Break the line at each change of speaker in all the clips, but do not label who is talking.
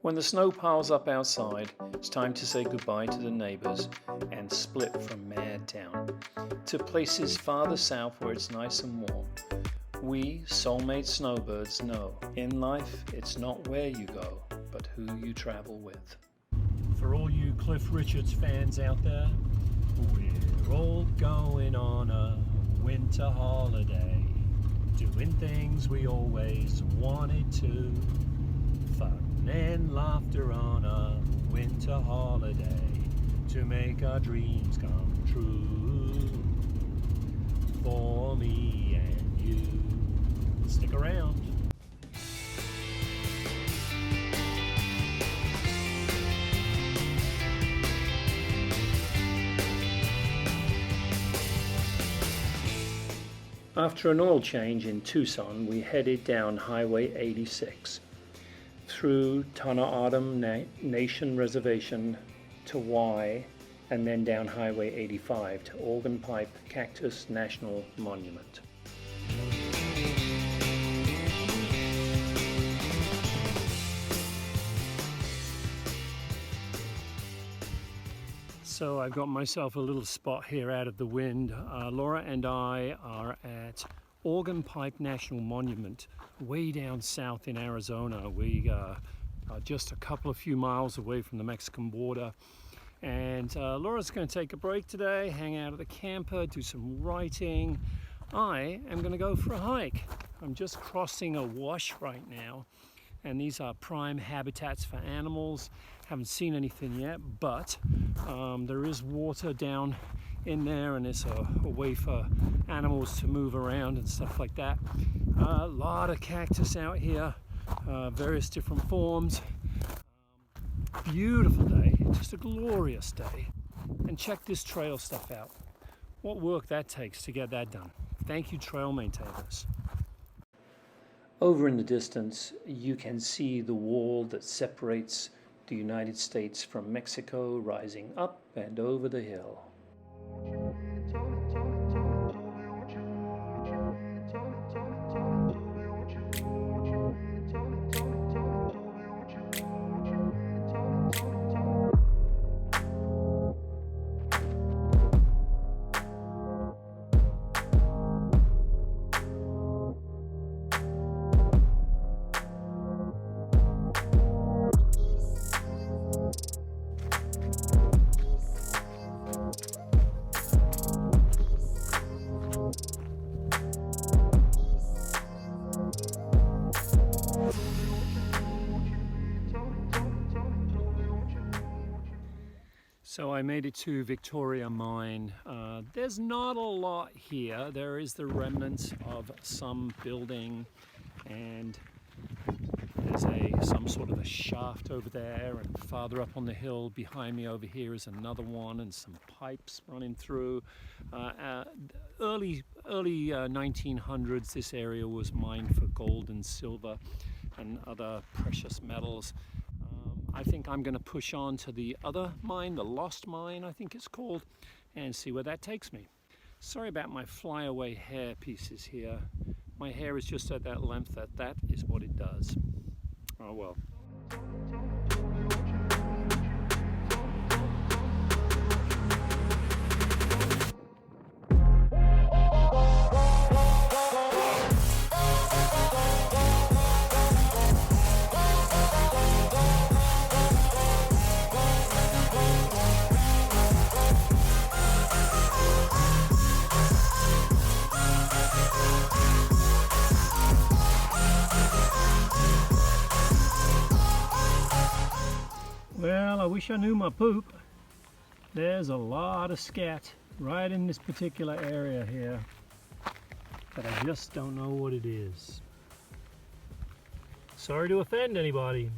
When the snow piles up outside, it's time to say goodbye to the neighbors and split from Mad Town to places farther south where it's nice and warm. We, Soulmate Snowbirds, know in life it's not where you go, but who you travel with. For all you Cliff Richards fans out there, we're all going on a winter holiday, doing things we always wanted to. Fun and laughter on a winter holiday to make our dreams come true. For me and you. Stick around. After an oil change in Tucson, we headed down Highway 86 through Tonawadam Nation Reservation to Y, and then down Highway 85 to Organ Pipe Cactus National Monument. So I've got myself a little spot here out of the wind. Laura and I are at Organ Pipe National Monument, way down south in Arizona. We are just a few miles away from the Mexican border. And Laura's going to take a break today, hang out at the camper, do some writing. I am going to go for a hike. I'm just crossing a wash right now, and these are prime habitats for animals. Haven't seen anything yet, but there is water down in there, and it's a way for animals to move around and stuff like that. A lot of cactus out here, various different forms. Beautiful day, just a glorious day. And check this trail stuff out. What work that takes to get that done. Thank you, trail maintainers. Over in the distance, you can see the wall that separates the United States from Mexico rising up and over the hill. So I made it to Victoria Mine. There's not a lot here. There is the remnants of some building, and there's some sort of a shaft over there, and farther up on the hill behind me over here is another one, and some pipes running through. Early 1900s, this area was mined for gold and silver and other precious metals. I think I'm going to push on to the other mine, the Lost Mine I think it's called, and see where that takes me. Sorry about my flyaway hair pieces here. My hair is just at that length that is what it does. Oh well. Well, I wish I knew my poop. There's a lot of scat right in this particular area here, but I just don't know what it is. Sorry to offend anybody.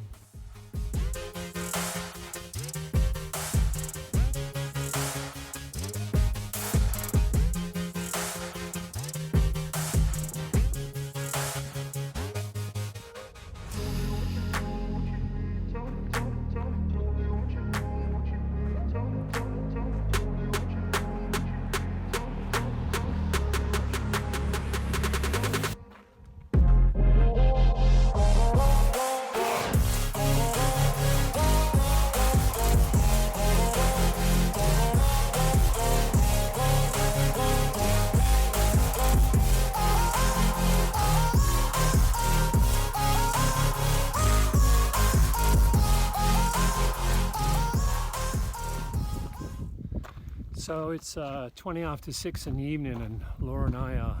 So it's 20 after 6 in the evening, and Laura and I are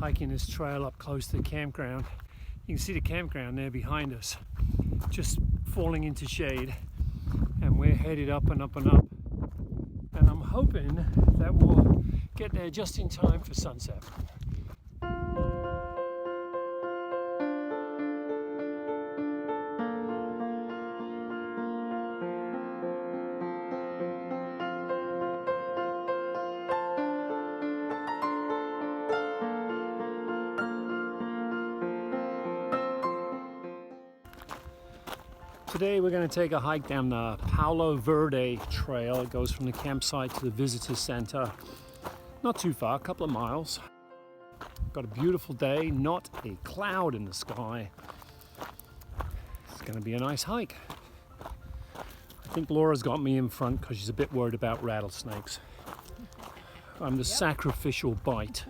hiking this trail up close to the campground. You can see the campground there behind us, just falling into shade, and we're headed up and up and up, and I'm hoping that we'll get there just in time for sunset. Today we're going to take a hike down the Palo Verde Trail. It goes from the campsite to the visitor center. Not too far, a couple of miles. Got a beautiful day, not a cloud in the sky. It's going to be a nice hike. I think Laura's got me in front because she's a bit worried about rattlesnakes. I'm the sacrificial bite.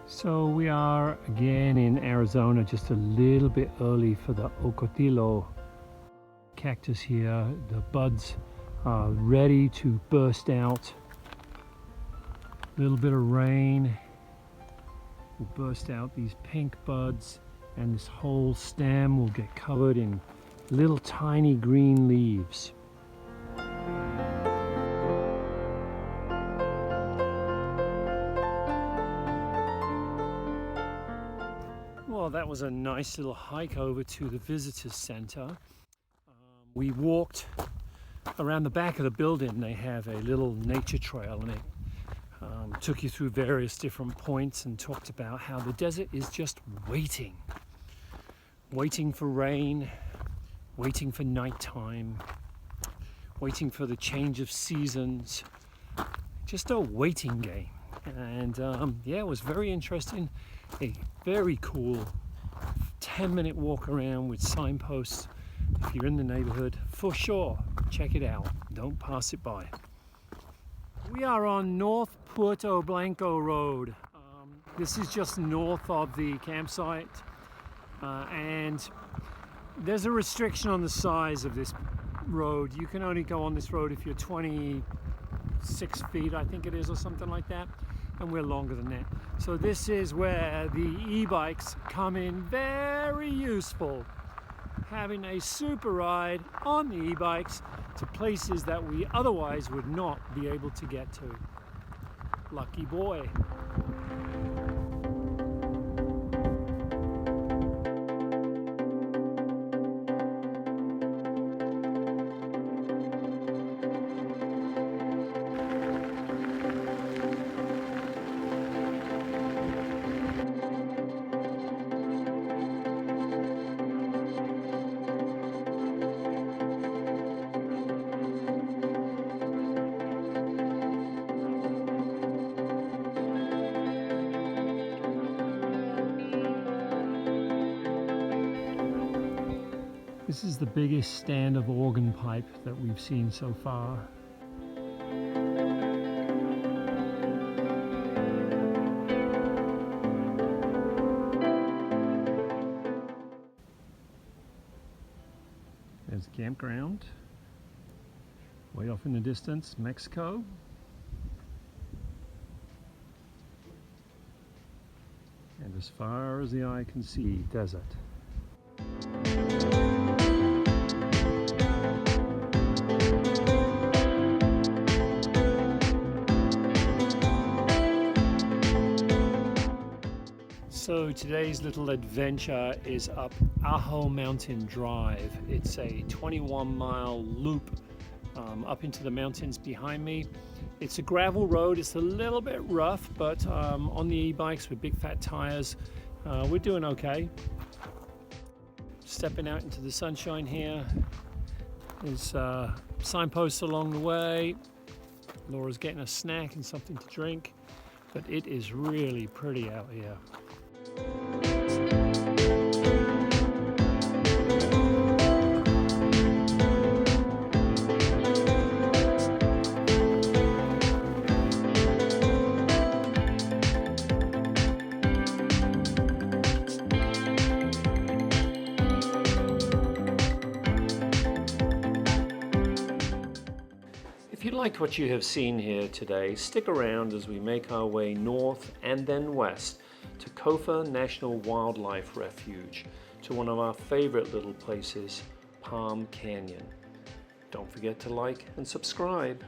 So we are again in Arizona, just a little bit early for the Ocotillo cactus here. The buds are ready to burst out. A little bit of rain will burst out these pink buds, and this whole stem will get covered in little tiny green leaves. Well, that was a nice little hike over to the visitors center. We walked around the back of the building. They have a little nature trail, and it took you through various different points and talked about how the desert is just waiting for rain, waiting for nighttime, waiting for the change of seasons, just a waiting game. And yeah, it was very interesting. A very cool 10-minute walk around with signposts. If you're in the neighborhood, for sure, check it out. Don't pass it by. We are on North Puerto Blanco Road. This is just north of the campsite, and there's a restriction on the size of this road. You can only go on this road if you're 26 feet, I think it is, or something like that. And we're longer than that. So this is where the e-bikes come in very useful. Having a super ride on the e-bikes to places that we otherwise would not be able to get to. Lucky boy. This is the biggest stand of organ pipe that we've seen so far. There's the campground. Way off in the distance, Mexico. And as far as the eye can see, desert. So today's little adventure is up Ajo Mountain Drive. It's a 21-mile loop up into the mountains behind me. It's a gravel road. It's a little bit rough, but on the e-bikes with big fat tires, we're doing okay. Stepping out into the sunshine here. There's signposts along the way. Laura's getting a snack and something to drink, but it is really pretty out here. If you liked what you have seen here today, stick around as we make our way north and then west to Kofa National Wildlife Refuge, to one of our favorite little places, Palm Canyon. Don't forget to like and subscribe.